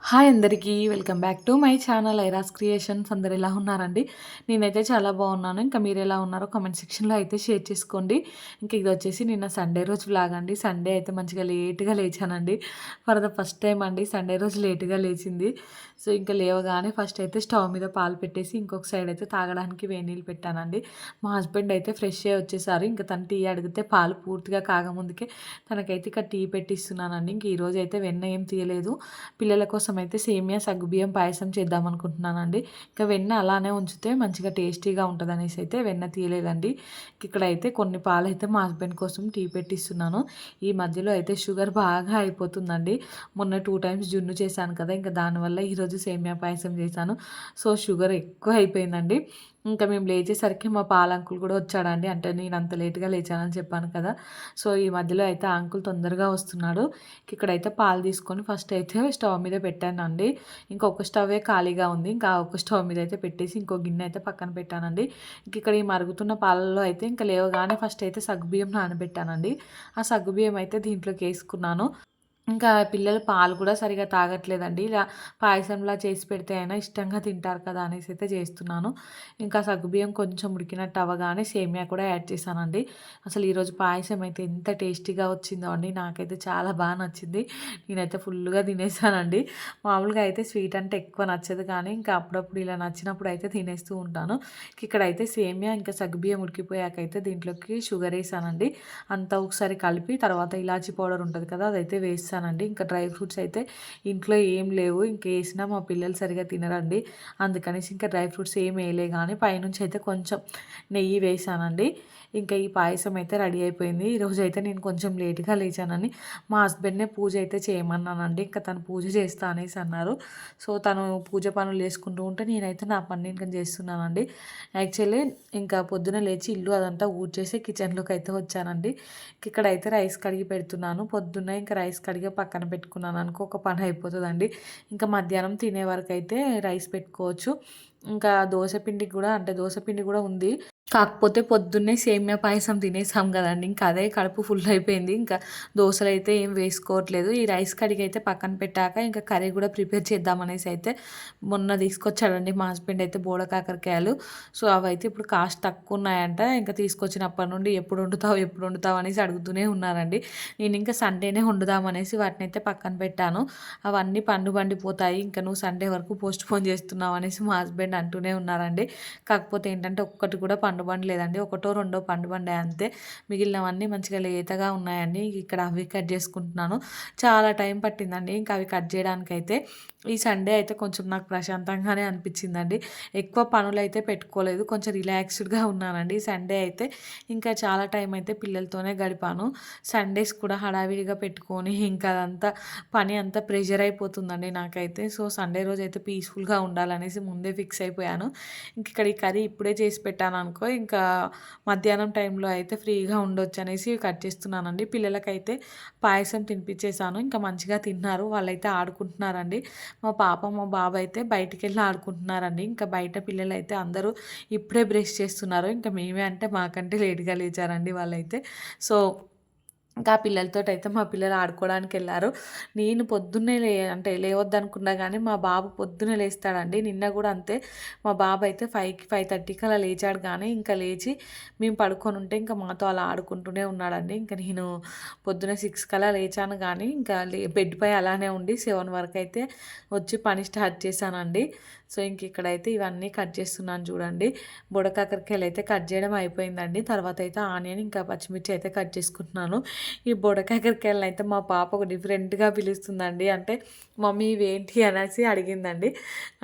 Hi అందరికీ welcome back to my channel Iras creations. అందరు ఎలా ఉన్నారండి? నేనైతే చాలా బాగున్నాను. ఇంకా మీరు ఎలా ఉన్నారో కామెంట్ సెక్షన్లో అయితే షేర్ చేసుకోండి. ఇంకా ఇది వచ్చేసి నిన్న సండే రోజు వ్లాగ్ అండి. సండే అయితే మంచిగా లేట్గా లేచానండి. ఫర్ ద ఫస్ట్ టైం అండి సండే రోజు లేట్గా లేచింది. సో ఇంకా లేవగానే ఫస్ట్ అయితే స్టవ్ మీద పాలు పెట్టేసి ఇంకొక సైడ్ అయితే తాగడానికి వేడి నీళ్ళు పెట్టానండి. మా హస్బెండ్ అయితే ఫ్రెష్ అయ్యి వచ్చేసారు. ఇంకా తను టీ అడిగితే పాలు పూర్తిగా కాగముందుకే తనకైతే ఇక టీ పెట్టిస్తున్నానండి. ఇంక ఈరోజు అయితే వెన్న ఏం తీయలేదు. పిల్లల కోసం అయితే సేమియా సగ్గుబియ్యం పాయసం చేద్దాం అనుకుంటున్నానండి. ఇంకా వెన్న అలానే ఉంచితే మంచిగా టేస్టీగా ఉంటుంది అనేసి అయితే వెన్న తీయలేదండి. ఇక్కడైతే కొన్ని పాలు అయితే మా హస్బెండ్ కోసం టీ పెట్టిస్తున్నాను. ఈ మధ్యలో అయితే షుగర్ బాగా అయిపోతుందండి. మొన్న 2 టైమ్స్ జున్ను చేశాను కదా, ఇంకా దానివల్ల ఈరోజు సేమియా పాయసం చేశాను. సో షుగర్ ఎక్కువ అయిపోయిందండి. ఇంకా మేము లేచేసరికి మా పాల అంకుల్ కూడా వచ్చాడండి. అంటే నేను అంత లేట్గా లేచానని చెప్పాను కదా. సో ఈ మధ్యలో అయితే ఆ అంకుల్ తొందరగా వస్తున్నాడు. ఇక్కడైతే పాలు తీసుకొని ఫస్ట్ అయితే స్టవ్ మీద పెట్టానండి. ఇంకొక స్టవే ఖాళీగా ఉంది. ఇంకా ఒక స్టవ్ మీద అయితే పెట్టేసి ఇంకో గిన్నె అయితే పక్కన పెట్టానండి. ఇక్కడ ఈ మరుగుతున్న పాలలో అయితే ఇంకా లేవగానే ఫస్ట్ అయితే సగ్గుబియ్యం నానబెట్టానండి. ఆ సగ్గుబియ్యం అయితే దీంట్లోకి వేసుకున్నాను. ఇంకా పిల్లలు పాలు కూడా సరిగ్గా తాగట్లేదండి. ఇలా పాయసంలా చేసి పెడితే అయినా ఇష్టంగా తింటారు కదా అనేసి అయితే చేస్తున్నాను. ఇంకా సగ్గుబియ్యం కొంచెం ఉడికినట్టు అవ్వగానే సేమియా కూడా యాడ్ చేశానండి. అసలు ఈరోజు పాయసం అయితే ఎంత టేస్టీగా వచ్చిందో అండి. నాకైతే చాలా బాగా నచ్చింది. నేనైతే ఫుల్గా తినేసానండి. మామూలుగా అయితే స్వీట్ అంటే ఎక్కువ నచ్చదు, కానీ ఇంకా అప్పుడప్పుడు ఇలా నచ్చినప్పుడు అయితే తినేస్తూ ఉంటాను. ఇక్కడైతే సేమియా ఇంకా సగ్గుబియ్యం ఉడికిపోయాకైతే దీంట్లోకి షుగర్ వేసానండి. అంతా ఒకసారి కలిపి తర్వాత ఇలాచీ పౌడర్ ఉంటుంది కదా, అదైతే వేస్తానండి. ఇంకా డ్రై ఫ్రూట్స్ అయితే ఇంట్లో ఏం లేవు. ఇంకా వేసినా మా పిల్లలు సరిగా తినరండి. అందుకనేసి ఇంకా డ్రై ఫ్రూట్స్ ఏం వేయలే, కానీ పైనుంచి అయితే కొంచెం నెయ్యి వేసానండి. ఇంకా ఈ పాయసం అయితే రెడీ అయిపోయింది. ఈరోజు అయితే నేను కొంచెం లేట్గా లేచానని మా హస్బెండ్నే పూజ అయితే చేయమన్నానండి. ఇంకా తను పూజ చేస్తా అనేసి అన్నారు. సో తను పూజ పనులు చేసుకుంటూ ఉంటే నేనైతే నా పని ఇంకా చేస్తున్నానండి. యాక్చువల్లీ ఇంకా పొద్దున లేచి ఇల్లు అదంతా ఊడ్చేసి కిచెన్లోకి అయితే వచ్చానండి. ఇక్కడైతే రైస్ కడిగి పెడుతున్నాను. పొద్దున్న ఇంకా రైస్ కడిగి పక్కన పెట్టుకున్నాను అనుకో ఒక పని అయిపోతుందండి. ఇంకా మధ్యాహ్నం తినే వరకు అయితే రైస్ పెట్టుకోవచ్చు. ఇంకా దోశ పిండి కూడా ఉంది. కాకపోతే పొద్దున్నే సేమియా పాయసం తినేసాం కదండి. ఇంకా అదే కడుపు ఫుల్ అయిపోయింది. ఇంకా దోశలు అయితే ఏం వేసుకోవట్లేదు. ఈ రైస్ కడిగి అయితే పక్కన పెట్టాక ఇంకా కర్రీ కూడా ప్రిపేర్ చేద్దామనేసి అయితే మొన్న తీసుకొచ్చాడండి మా హస్బెండ్ అయితే బోడ కాకరకాయలు. సో అవైతే ఇప్పుడు కాస్ట్ తక్కువ ఉన్నాయంట. ఇంకా తీసుకొచ్చినప్పటి నుండి ఎప్పుడు వండుతావు అనేసి అడుగుతూనే ఉన్నారండి. నేను ఇంకా సండేనే వండుదామనేసి వాటిని అయితే పక్కన పెట్టాను. అవన్నీ పండిపోతాయి, ఇంకా నువ్వు సండే వరకు పోస్ట్ పోన్ చేస్తున్నావు అనేసి మా హస్బెండ్ అంటూనే ఉన్నారండి. కాకపోతే ఏంటంటే ఒక్కటి కూడా పండుబండలేదండి. ఒకటో రెండో పండుబండాయి అంతే. మిగిలినవన్నీ మంచిగా లేతగా ఉన్నాయండి. ఇక్కడ అవి కట్ చేసుకుంటున్నాను. చాలా టైం పట్టిందండి ఇంకా అవి కట్ చేయడానికైతే. ఈ సండే అయితే కొంచెం నాకు ప్రశాంతంగానే అనిపించిందండి. ఎక్కువ పనులు అయితే పెట్టుకోలేదు. కొంచెం రిలాక్స్డ్గా ఉన్నానండి. సండే అయితే ఇంకా చాలా టైం అయితే పిల్లలతోనే గడిపాను. సండేస్ కూడా హడావిడిగా పెట్టుకొని ఇంకా అదంతా పని అంతా ప్రెషర్ అయిపోతుందండి నాకైతే. సో సండే రోజు అయితే పీస్ఫుల్గా ఉండాలనేసి ముందే ఫిక్స్ అయిపోయాను. ఇంక ఇక్కడ ఈ కర్రీ ఇప్పుడే చేసి పెట్టాను అనుకో, ఇంకా మధ్యాహ్నం టైంలో అయితే ఫ్రీగా ఉండొచ్చు అనేసి కట్ చేస్తున్నానండి. పిల్లలకైతే పాయసం తినిపించేసాను. ఇంకా మంచిగా తిన్నారు. వాళ్ళైతే ఆడుకుంటున్నారండి. మా పాప మా బాబు అయితే బయటికి వెళ్ళి ఆడుకుంటున్నారండి. ఇంకా బయట పిల్లలు అయితే అందరూ ఇప్పుడే బ్రష్ చేస్తున్నారు. ఇంకా మేమే అంటే మాకంటే లేట్గా లేచారండి వాళ్ళైతే. సో ఇంకా ఆ పిల్లలతోటైతే మా పిల్లలు ఆడుకోవడానికి వెళ్ళారు. నేను పొద్దున్నే అంటే లేవద్దనుకున్నా కానీ మా బాబు పొద్దున్నే లేస్తాడండి. నిన్న కూడా అంతే. మా బాబు అయితే 5:30కి అలా లేచాడు, కానీ ఇంకా లేచి మేము పడుకొని ఉంటే ఇంకా మాతో అలా ఆడుకుంటూనే ఉన్నాడండి. ఇంకా నేను పొద్దున 6 కలా లేచాను, కానీ ఇంకా బెడ్పై అలానే ఉండి 7 వరకు అయితే వచ్చి పని స్టార్ట్ చేశానండి. సో ఇంక ఇక్కడైతే ఇవన్నీ కట్ చేస్తున్నాను చూడండి. బుడకాకరకాయలు అయితే కట్ చేయడం అయిపోయిందండి. తర్వాత అయితే ఆనియన్ ఇంకా పచ్చిమిర్చి అయితే కట్ చేసుకుంటున్నాను. ఈ బుడకాకరకాయలను అయితే మా పాప ఒక డిఫరెంట్గా పిలుస్తుందండి. అంటే మమ్మీ ఇవేంటి అనేసి అడిగిందండి.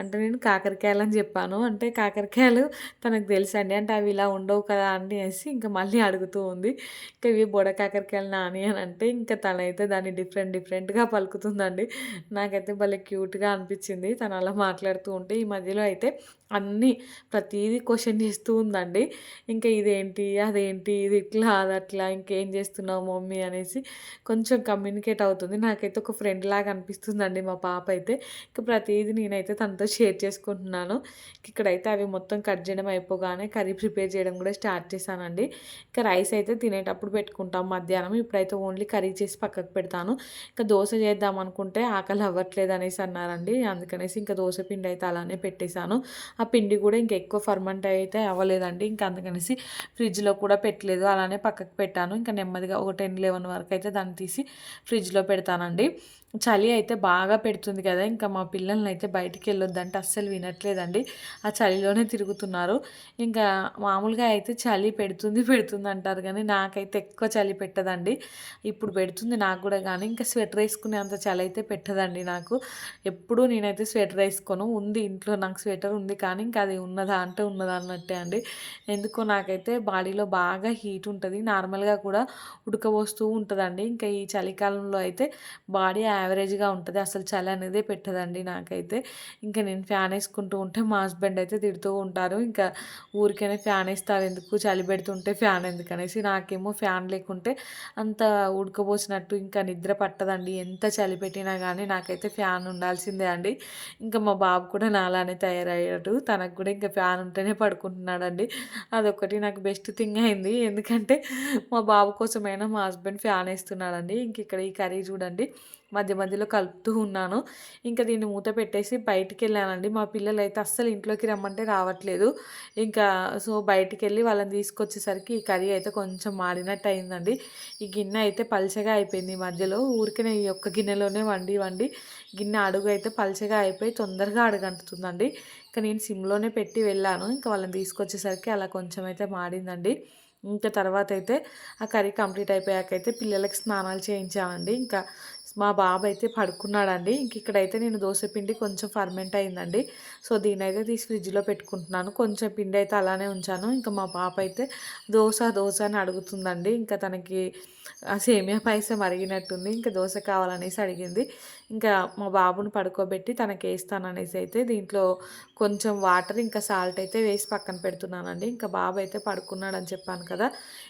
అంటే నేను కాకరకాయలు అని చెప్పాను. అంటే కాకరకాయలు తనకు తెలుసండి. అంటే అవి ఇలా ఉండవు కదా అండి అనేసి ఇంకా మళ్ళీ అడుగుతూ ఉంది. ఇంకా ఇవి బుడకాకరకాయలు నాని అని అంటే ఇంకా తనైతే దాన్ని డిఫరెంట్గా పలుకుతుందండి. నాకైతే భలే క్యూట్గా అనిపించింది తను అలా మాట్లాడుతూ ఉంటే. ఈ మధ్యలో అయితే అన్నీ ప్రతీదీ క్వెషన్ చేస్తూ ఉందండి. ఇంకా ఇదేంటి, అదేంటి, ఇది ఇట్లా, అది అట్లా, ఇంకేం చేస్తున్నావు మమ్మీ అనేసి కొంచెం కమ్యూనికేట్ అవుతుంది. నాకైతే ఒక ఫ్రెండ్‌లాగా అనిపిస్తుందండి మా పాప అయితే. ఇంక ప్రతీదీ నేనైతే తనతో షేర్ చేసుకుంటున్నాను. ఇక్కడైతే అవి మొత్తం కట్ చేయడం అయిపోగానే కర్రీ ప్రిపేర్ చేయడం కూడా స్టార్ట్ చేశానండి. ఇంకా రైస్ అయితే తినేటప్పుడు పెట్టుకుంటాం మధ్యాహ్నం. ఇప్పుడైతే ఓన్లీ కర్రీ చేసి పక్కకు పెడతాను. ఇంకా దోస చేద్దాం అనుకుంటే ఆకలి అవ్వట్లేదు అనేసి అన్నారండి. అందుకనేసి ఇంకా దోస పిండి అయితే అలానే పెట్టేశాను. ఆ పిండి కూడా ఇంకా ఎక్కువ ఫర్మెంట్ అయితే అవ్వలేదండి. ఇంకా అందుకనేసి ఫ్రిడ్జ్‌లో కూడా పెట్టలేదు. అలానే పక్కకు పెట్టాను. ఇంకా నెమ్మదిగా ఒక 10, 11 వరకు అయితే దాన్ని తీసి ఫ్రిడ్జ్‌లో పెడతానండి. చలి అయితే బాగా పెడుతుంది కదా! ఇంకా మా పిల్లల్నయితే బయటికెళ్ళొద్దంటే అస్సలు వినట్లేదండి. ఆ చలిలోనే తిరుగుతున్నారు. ఇంకా మామూలుగా అయితే చలి పెడుతుంది అంటారు గానీ, నాకైతే ఎక్కువ చలి పెట్టదండి. ఇప్పుడు పెడుతుంది నాకు గూడా గానీ, ఇంకా స్వెటర్ ఏసుకునేంత చలైతే పెట్టదండి నాకు. ఎప్పుడూ నేనైతే స్వెటర్ ఏసుకోను. ఉంది ఇంట్లో నాకు స్వెటర్ ఉంది కానీ, ఇంకా అది ఉన్నదా అంటే ఉన్నదా అన్నట్టే అండి. ఎందుకో నాకైతే బాడీలో బాగా హీట్ ఉంటది. నార్మల్‌గా కూడా ఉడకబోస్తూ ఉంటదండి. ఇంకా ఈ చలికాలంలో అయితే బాడీ యావరేజ్‌గా ఉంటది. అసలు చలి అనేదే పెట్టదండి నాకైతే. ఇంకా నేను ఫ్యాన్ ఏసుకుంటూ ఉంటే మా హస్బెండ్ అయితే తిడుతూ ఉంటారు. ఇంకా ఊరికేనే ఫ్యాన్ ఏస్తావెందుకు చలి పెడుతుంటే ఫ్యాన్ ఎందుకనేసి. నాకేమో ఫ్యాన్ లేకుంటే అంత ఉడకబోసినట్టు ఇంకా నిద్ర పట్టదండి. ఎంత చలి పెట్టినా గానీ నాకైతే ఫ్యాన్ ఉండాల్సిందే అండి. ఇంకా మా బాబు కూడా నాలానే తయారయ్యాడు. తనకు కూడా ఇంకా ఫ్యాన్ ఉంటేనే పడుకుంటున్నాడండి. అదొక్కటి నాకు బెస్ట్ థింగ్ అయింది. ఎందుకంటే మా బాబు కోసమైనా మా హస్బెండ్ ఫ్యాన్ ఏస్తున్నాడండి. ఇంక ఇక్కడ ఈ కర్రీ చూడండి మధ్య మధ్యలో కలుపుతూ ఉన్నాను. ఇంకా దీన్ని మూత పెట్టేసి బయటికెళ్ళానండి. మా పిల్లలైతే అస్సలు ఇంట్లోకి రమ్మంటే రావట్లేదు. ఇంకా బయటికెళ్ళి వాళ్ళని తీసుకొచ్చేసరికి ఈ కర్రీ అయితే కొంచెం మాడినట్టు అయిందండి. ఈ గిన్నె అయితే పల్చగా అయిపోయింది ఈ మధ్యలో. ఊరికనే ఈ ఒక్క గిన్నెలోనే వండి వండి గిన్నె అడుగు అయితే పల్చగా అయిపోయి తొందరగా అడుగంటుతుందండి. ఇంకా నేను సిమ్‌లోనే పెట్టి వెళ్ళాను. ఇంకా వాళ్ళని తీసుకొచ్చేసరికి అలా కొంచెం అయితే మాడిందండి. ఇంకా తర్వాతయితే ఆ కర్రీ కంప్లీట్ అయిపోయాకైతే పిల్లలకి స్నానాలు చేయించామండి. ఇంకా మా బాబైతే పడుకున్నాడండి. ఇంక ఇక్కడైతే నేను దోస పిండి కొంచెం ఫర్మెంట్ అయిందండి. సో, దీన్నైతే తీసి ఫ్రిడ్జ్‌లో పెట్టుకుంటున్నాను. కొంచెం పిండి అయితే అలానే ఉంచాను. ఇంకా మా పాప అయితే దోస, దోస అని అడుగుతుందండి. ఇంకా తనకి ఆ సేమియా పాయసం అడిగినట్టుంది. ఇంకా దోస కావాలనేసి అడిగింది. ఇంకా మా బాబుని పడుకోబెట్టి తనకేస్తాననేసి అయితే దీంట్లో కొంచెం వాటర్ ఇంకా సాల్ట్ అయితే వేసి పక్కన పెడుతున్నానండి. ఇంకా బాబు అయితే పడుకున్నాడని చెప్పాను కదా!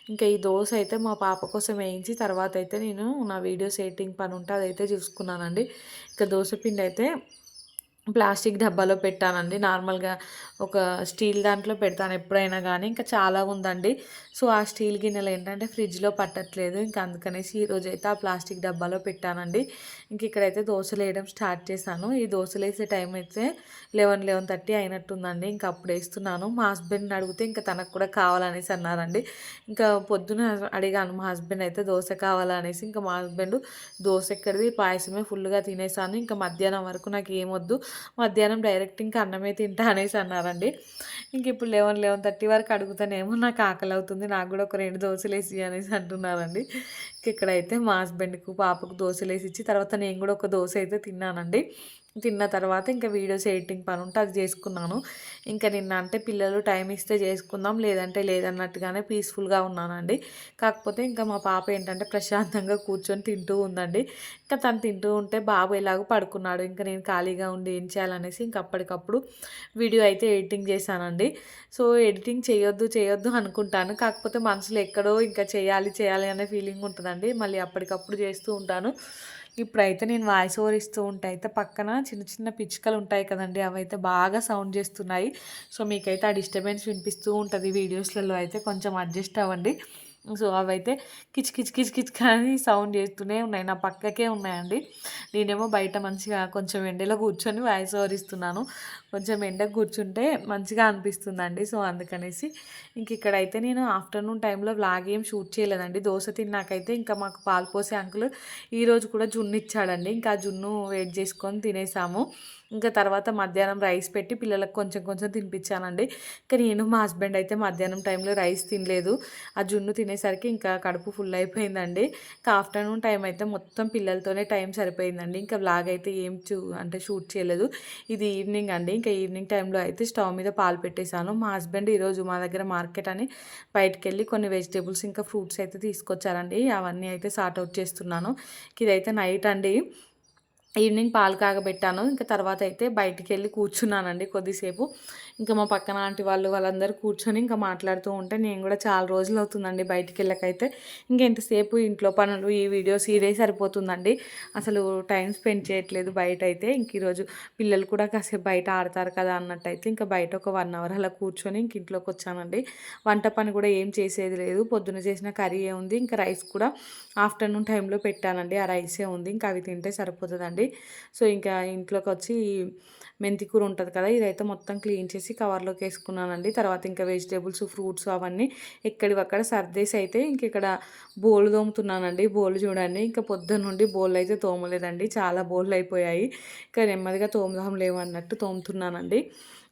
ఇంకా ఈ దోస అయితే మా పాప కోసం వేయించి తర్వాత అయితే నేను నా వీడియోస్ ఎడిటింగ్ పని ఉంటే అదైతే చూసుకున్నానండి. ఇంకా దోస పిండి అయితే ప్లాస్టిక్ డబ్బాలో పెట్టానండి. నార్మల్‌గా ఒక స్టీల్ దాంట్లో పెడతాను ఎప్పుడైనా గానీ, ఇంకా చాలా ఉందండి. సో, ఆ స్టీల్ గిన్నెలు ఏంటంటే ఫ్రిడ్జ్‌లో పట్టట్లేదు. ఇంకా అందుకనేసి ఈరోజైతే ఆ ప్లాస్టిక్ డబ్బాలో పెట్టానండి. ఇంక ఇక్కడైతే దోసలేయడం స్టార్ట్ చేశాను. ఈ దోసలేసే టైం అయితే 11, 11:30 అయినట్టుందండి. ఇంక అప్పుడేస్తున్నాను. మా హస్బెండ్‌ని అడిగితే ఇంక తనకు కూడా కావాలనేసి అన్నారండి. ఇంకా పొద్దున అడిగాను మా హస్బెండ్ అయితే దోస కావాలా అనేసి. ఇంకా మా హస్బెండు దోస ఎక్కడిది పాయసమే ఫుల్‌గా తినేసాను. ఇంకా మధ్యాహ్నం వరకు నాకేమొద్దు మధ్యాహ్నం డైరెక్ట్ ఇంకా అన్నమే తింటా అనేసి అన్నారండి. ఇంక ఇప్పుడు 11, 11:30 వరకు అడుగుతానేమో నాకు ఆకలవుతుంది. నాకు గూడా ఒక 2 దోసలేసి అనేసి అంటున్నారండి. ఇంక ఇక్కడైతే మా హస్బెండ్‌కు, పాపకు దోసలేసిచ్చి తర్వాత నేను గూడా ఒక దోస అయితే తిన్నానండి. తిన్న తర్వాత ఇంకా వీడియోస్ ఎడిటింగ్ పనుంటే అది జేసుకున్నాను. ఇంకా నిన్న అంటే పిల్లలు టైం ఇస్తే చేసుకుందాం లేదంటే లేదన్నట్టుగానే పీస్‌ఫుల్‌గా ఉన్నానండి. కాకపోతే ఇంకా మా పాప ఏంటంటే ప్రశాంతంగా కూర్చొని తింటూ ఉందండి. ఇంకా తను తింటూ ఉంటే బాబు ఎలాగో పడుకున్నాడు. ఇంక నేను ఖాళీగా ఉండి ఏం చేయాలనేసి ఇంక అప్పటికప్పుడు వీడియో అయితే ఎడిటింగ్ చేశానండి. సో, ఎడిటింగ్ చేయొద్దు, చేయొద్దు అనుకుంటాను. కాకపోతే మనసులో ఎక్కడో ఇంకా చేయాలి, చేయాలి అనే ఫీలింగ్ ఉంటదండి. మళ్ళీ అప్పటికప్పుడు చేస్తూ ఉంటాను. ఇప్పుడైతే నేను వాయిస్ ఓవర్ ఇస్తూ ఉంటే అయితే పక్కన చిన్న చిన్న పిచ్చుకలు ఉంటాయి కదండీ! అవైతే బాగా సౌండ్ చేస్తున్నాయి. సో, మీకైతే ఆ డిస్టర్బెన్స్ వినిపిస్తూ ఉంటది వీడియోస్‌లలో అయితే కొంచెం అడ్జస్ట్ అవ్వండి. సో, అవైతే కిచ్ కిచ్ కిచ్ కిచ్ అని సౌండ్ చేస్తూనే ఉన్నాయి. నా పక్కకే ఉన్నాయండి. నేనేమో బయట మంచిగా కొంచెం ఎండలో కూర్చొని వాయిస్ ఓవర్ ఇస్తున్నాను. కొంచెం ఎండకు కూర్చుంటే మంచిగా అనిపిస్తుందండి. సో, అందుకనేసి ఇక్కడైతే నేను ఆఫ్టర్‌నూన్ టైంలో వ్లాగ్ ఏం షూట్ చేయలేదండి. దోస తిన్నాకైతే ఇంకా మాకు పాలు పోసే అంకుల్ ఈరోజు కూడా జున్ను ఇచ్చాడండి. ఇంకా ఆ జున్ను వేడి చేసుకొని తినేసాము. ఇంకా తర్వాత మధ్యాహ్నం రైస్ పెట్టి పిల్లలకు కొంచెం కొంచెం తినిపించానండి. ఇంకా నేను మా హస్బెండ్ అయితే మధ్యాహ్నం టైంలో రైస్ తినలేదు. ఆ జున్ను తినేసరికి ఇంకా కడుపు ఫుల్ అయిపోయిందండి. ఇంకా ఆఫ్టర్‌నూన్ టైం అయితే మొత్తం పిల్లలతోనే టైం సరిపోయిందండి. ఇంకా వ్లాగ్ అయితే ఏం అంటే షూట్ చేయలేదు. ఇది ఈవినింగ్ అండి. ఇంకా ఈవినింగ్ టైంలో అయితే స్టవ్ మీద పాలు పెట్టేశాను. మా హస్బెండ్ ఈరోజు మా దగ్గర మార్కెట్ అని బయటికెళ్ళి కొన్ని వెజిటబుల్స్ ఇంకా ఫ్రూట్స్ అయితే తీసుకొచ్చారండి. అవన్నీ అయితే సార్ట్ ఔట్ చేస్తున్నాను. ఇదైతే నైట్ అండి. ఈవినింగ్ పాలు కాగబెట్టాను. ఇంకా తర్వాత అయితే బయటికెళ్ళి కూర్చున్నానండి కొద్దిసేపు. ఇంకా మా పక్కన ఆంటీ వాళ్ళందరూ కూర్చొని ఇంకా మాట్లాడుతూ ఉంటే నేను కూడా చాలా రోజులవుతుందండి బయటికెళ్ళకైతే. ఇంకెంతసేపు ఇంట్లో పనులు, ఈ వీడియోస్ ఇదే సరిపోతుందండి. అసలు టైం స్పెండ్ చేయట్లేదు బయటైతే. ఇంక ఈరోజు పిల్లలు కూడా కాసేపు బయట ఆడతారు కదా అన్నట్టయితే ఇంకా బయట ఒక 1 అవర్ అలా కూర్చొని ఇంక ఇంట్లోకొచ్చానండి. వంట పని కూడా ఏం చేసేది లేదు. పొద్దున చేసిన కర్రీయే ఉంది. ఇంకా రైస్ కూడా ఆఫ్టర్‌నూన్ టైంలో పెట్టానండి. ఆ రైసే ఉంది. ఇంకా అవి తింటే సరిపోతదండి. సో, ఇంకా ఇంట్లోకొచ్చి మెంతి కూర ఉంటది కదా! ఇదైతే మొత్తం క్లీన్ చేసి కవర్‌లోకేసుకున్నానండి. తర్వాత ఇంకా వెజిటబుల్స్, ఫ్రూట్స్ అవన్నీ ఎక్కడివక్కడ సర్దేసి అయితే ఇంకిక్కడ బోళ్ళు తోముతున్నానండి. బోళ్ళు చూడండి ఇంకా పొద్దున్నుండి బోళ్ళైతే తోమలేదండి. చాలా బోళ్ళయిపోయాయి. ఇంకా నెమ్మదిగా తోముదాంలేమో అన్నట్టు తోముతున్నానండి.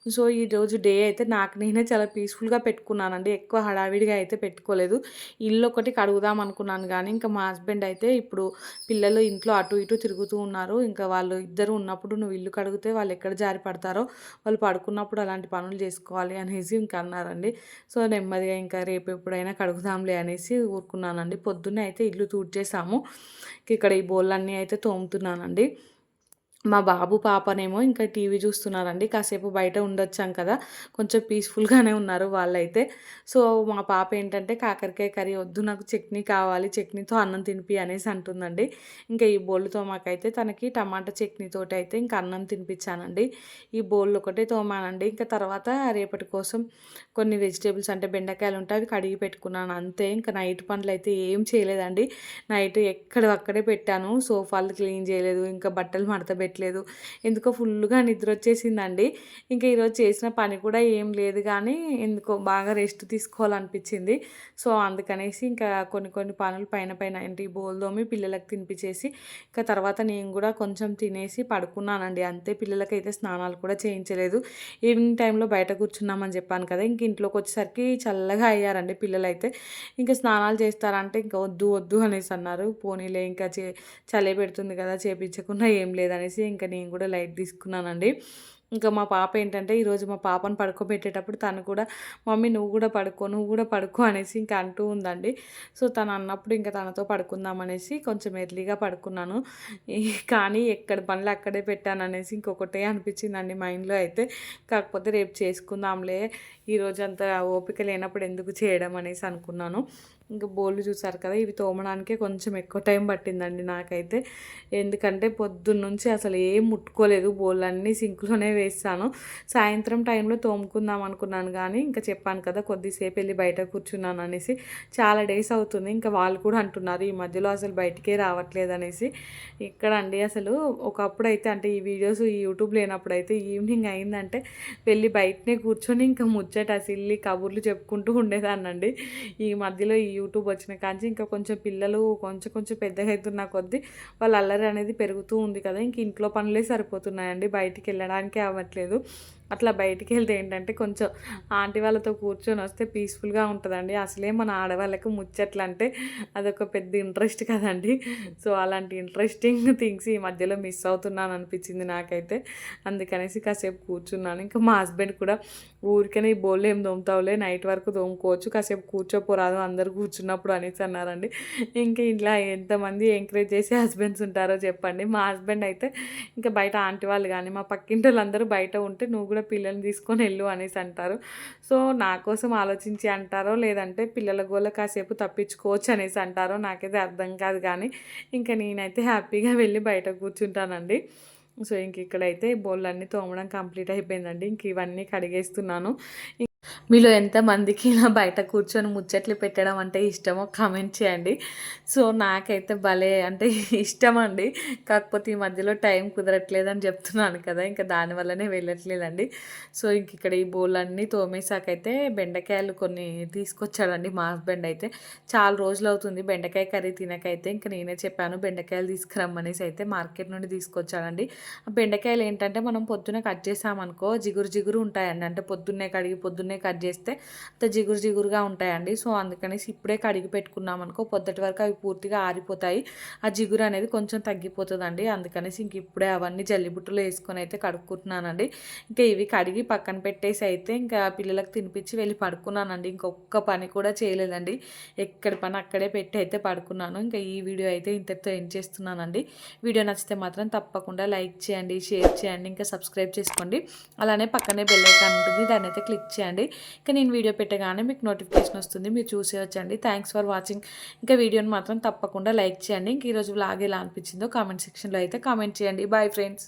సో, ఈరోజు డే అయితే నాకు నేనే చాలా పీస్‌ఫుల్‌గా పెట్టుకున్నానండి. ఎక్కువ హడావిడిగా అయితే పెట్టుకోలేదు. ఇల్లొకటి కడుగుదాం అనుకున్నాను గానీ, ఇంకా మా హస్బెండ్ అయితే ఇప్పుడు పిల్లలు ఇంట్లో అటు ఇటు తిరుగుతూ ఉన్నారు. ఇంకా వాళ్ళు ఇద్దరు ఉన్నప్పుడు నువ్వు ఇల్లు కడిగితే వాళ్ళు ఎక్కడ జారి పడతారో, వాళ్ళు పడుకున్నప్పుడు అలాంటి పనులు చేసుకోవాలి అనేసి ఇంక అన్నారండి. సో, నెమ్మదిగా ఇంకా రేపు ఎప్పుడైనా కడుగుదాంలే అనేసి ఊరుకున్నానండి. పొద్దున్నే అయితే ఇల్లు తుడిచేసాము. ఇక్కడ ఈ బోళ్ళన్నీ అయితే తోముతున్నానండి. మా బాబు, పాపనేమో ఇంకా టీవీ చూస్తున్నారండి. కాసేపు బయట ఉండొచ్చాం కదా! కొంచెం పీస్‌ఫుల్‌గానే ఉన్నారు వాళ్ళైతే. సో, మా పాప ఏంటంటే కాకరకాయ కర్రీ వద్దు నాకు చట్నీ కావాలి, చట్నీతో అన్నం తినిపి అనేసి అంటుందండి. ఇంకా ఈ బోళ్ళు తోమాకైతే తనకి టమాటా చట్నీతోటి అయితే ఇంకా అన్నం తినిపించానండి. ఈ బోళ్ళు ఒకటే తోమానండి. ఇంకా తర్వాత రేపటి కోసం కొన్ని వెజిటబుల్స్ అంటే బెండకాయలుంటే అవి కడిగి పెట్టుకున్నాను అంతే. ఇంకా నైట్ పనులైతే ఏం చేయలేదండి. నైట్ ఎక్కడివక్కడే పెట్టాను. సోఫాలు క్లీన్ చేయలేదు. ఇంకా బట్టలు మడత పెట్టలేదు. ఎందుకో ఫుల్లుగా నిద్రొచ్చేసిందండి. ఇంకా ఈరోజు చేసిన పని కూడా ఏం లేదు గానీ, ఎందుకో బాగా రెస్ట్ తీసుకోవాలనిపించింది. సో, అందుకనేసి ఇంకా కొన్ని కొన్ని పనులు పైన పైన ఏంటి బోలు తోమి పిల్లలకి తినిపించేసి, ఇంకా తర్వాత నేను కూడా కొంచెం తినేసి పడుకున్నానండి. అంతే పిల్లలకైతే స్నానాలు కూడా చేయించలేదు. ఈవినింగ్ టైంలో బయట కూర్చున్నామని చెప్పాను కదా! ఇంక ఇంట్లోకి వచ్చేసరికి చల్లగా అయ్యారండి పిల్లలైతే. ఇంకా స్నానాలు చేస్తారంటే ఇంకా వద్దు వద్దు అనేసి అన్నారు. పోనీలే ఇంకా చలి పెడుతుంది కదా! చేపించకుండా ఏం లేదనేసి ఇంకా నేను కూడా లైట్ తీసుకున్నానండి. ఇంకా మా పాప ఏంటంటే ఈరోజు మా పాపను పడుకోబెట్టేటప్పుడు తను కూడా మమ్మీ నువ్వు కూడా పడుకో, నువ్వు కూడా పడుకో అనేసి ఇంకా అంటూ ఉందండి. సో, తను అన్నప్పుడు ఇంకా తనతో పడుకుందాం అనేసి కొంచెం ఎర్లీగా పడుకున్నాను. కానీ ఎక్కడ పనులు అక్కడే పెట్టాననేసి ఇంకొకటే అనిపించిందండి మైండ్‌లో అయితే. కాకపోతే రేపు చేసుకుందాంలే, ఈరోజంతా ఓపిక లేనప్పుడు ఎందుకు చేయడం అనేసి అనుకున్నాను. ఇంక బోళ్ళు చూసారు కదా! ఇవి తోమడానికే కొంచెం ఎక్కువ టైం పట్టిందండి నాకైతే. ఎందుకంటే పొద్దున్నుంచి అసలు ఏం ముట్టుకోలేదు. బోళ్ళన్నీ సింక్‌లోనే వేసాను. సాయంత్రం టైంలో తోముకుందాం అనుకున్నాను గానీ, ఇంకా చెప్పాను కదా! కొద్దిసేపు ఎళ్లి బయట కూర్చున్నాను అనేసి. చాలా డేస్ అవుతుంది. ఇంకా వాళ్ళు కూడా అంటున్నారు, ఈ మధ్యలో అసలు బయటికే రావట్లేదనేసి. ఎక్కడండి అసలు ఒకప్పుడైతే అంటే ఈ వీడియోస్, ఈ యూట్యూబ్ లేనప్పుడైతే ఈవినింగ్ అయిందంటే వెళ్ళి బయటనే కూర్చొని ఇంకా ముచ్చట సిల్లి కబుర్లు చెప్పుకుంటూ ఉండేదాన్నండి. ఈ మధ్యలో ఈ యూట్యూబ్ వచ్చిన కాంచి ఇంకా కొంచెం పిల్లలు కొంచెం కొంచెం పెద్దగా అవుతున్న కొద్దీ వాళ్ళ అల్లరి అనేది పెరుగుతూ ఉంది కదా! ఇంక ఇంట్లో పనులే సరిపోతున్నాయండి. బయటికి వెళ్ళడానికే అవ్వట్లేదు. అట్లా బయటికి వెళ్తే ఏంటంటే కొంచెం ఆంటీ వాళ్ళతో కూర్చొని వస్తే పీస్‌ఫుల్‌గా ఉంటదండి. అసలే మన ఆడవాళ్ళకి ముచ్చట్లంటే అదొక పెద్ద ఇంట్రెస్ట్ కదండీ! సో, అలాంటి ఇంట్రెస్టింగ్ థింగ్స్ ఈ మధ్యలో మిస్ అవుతున్నాను అనిపించింది నాకైతే. అందుకనేసి కాసేపు కూర్చున్నాను. ఇంకా మా హస్బెండ్ కూడా ఊరికనే ఈ బోళ్ళు ఏం తోముతావులే నైట్ వరకు తోముకోవచ్చు, కాసేపు కూర్చోపోరాదు అందరూ కూర్చున్నప్పుడు అనేసి అన్నారండి. ఇంకా ఇలా ఎంతమంది ఎంకరేజ్ చేసే హస్బెండ్స్ ఉంటారో చెప్పండి. మా హస్బెండ్ అయితే ఇంకా బయట ఆంటీ వాళ్ళు కానీ మా పక్కింటోళ్ళందరూ బయట ఉంటే నువ్వు కూడా పిల్లల్ని తీసుకొని వెళ్ళు అనేసి అంటారు. సో, నా కోసం ఆలోచించి అంటారో లేదంటే పిల్లల గోల కాసేపు తప్పించుకోవచ్చు అనేసి అంటారో నాకైతే అర్థం కాదు కానీ ఇంకా నేనైతే హ్యాపీగా వెళ్ళి బయట కూర్చుంటానండి. సో, ఇంక ఇక్కడైతే బోళ్ళన్నీ తోమడం కంప్లీట్ అయిపోయిందండి. ఇంక ఇవన్నీ కడిగేస్తున్నాను. మీలో ఎంతమందికి ఇలా బయట కూర్చొని ముచ్చట్లు పెట్టడం అంటే ఇష్టమో కామెంట్ చేయండి. సో, నాకైతే భలే అంటే ఇష్టమండి. కాకపోతే ఈ మధ్యలో టైం కుదరట్లేదని చెప్తున్నాను కదా! ఇంకా దానివల్లనే వెళ్ళట్లేదండి. సో, ఇంక ఇక్కడ ఈ బోళ్ళన్నీ తోమేసాకైతే బెండకాయలు కొన్ని తీసుకొచ్చాడండి మా హస్బెండ్ అయితే. చాలా రోజులవుతుంది బెండకాయ కర్రీ తినకైతే. ఇంక నేనే చెప్పాను బెండకాయలు తీసుకురమ్మనేసి అయితే మార్కెట్ నుండి తీసుకొచ్చాడండి. ఆ బెండకాయలు ఏంటంటే మనం పొద్దున్నే కట్ చేసామనుకో జిగురు జిగురు ఉంటాయండి. అంటే పొద్దున్నే కడిగి పొద్దున్నే కట్ కట్ చేస్తే అంత జిగురు జిగురుగా ఉంటాయండి. సో అందుకనేసి ఇప్పుడే కడిగి పెట్టుకున్నాం అనుకో పొద్దుటి వరకు అవి పూర్తిగా ఆరిపోతాయి, ఆ జిగురు అనేది కొంచెం తగ్గిపోతుందండి. అందుకనేసి ఇంక ఇప్పుడే అవన్నీ జల్లిబుట్టలో వేసుకొని అయితే కడుక్కుంటున్నానండి. ఇంకా ఇవి కడిగి పక్కన పెట్టేసి అయితే ఇంకా పిల్లలకు తినిపించి వెళ్ళి పడుకున్నానండి. ఇంకొక్క పని కూడా చేయలేదండి, ఎక్కడి పని అక్కడే పెట్టి అయితే పడుకున్నాను. ఇంకా ఈ వీడియో అయితే ఇంతటితో ఎండ్ చేస్తున్నానండి. వీడియో నచ్చితే మాత్రం తప్పకుండా లైక్ చేయండి, షేర్ చేయండి, ఇంకా సబ్స్క్రైబ్ చేసుకోండి. అలానే పక్కనే బెల్ ఐకాన్ ఉంటుంది, దాన్ని అయితే క్లిక్ చేయండి. ఇంకా నేను వీడియో పెట్టగానే మీకు నోటిఫికేషన్ వస్తుంది, మీరు చూసేయొచ్చండి. Thanks for watching. ఇంకా వీడియోని మాత్రం తప్పకుండా లైక్ చేయండి. ఇంక ఈరోజు వ్లాగ్ ఎలా అనిపించిందో కామెంట్ సెక్షన్లో అయితే కామెంట్ చేయండి. Boy friends.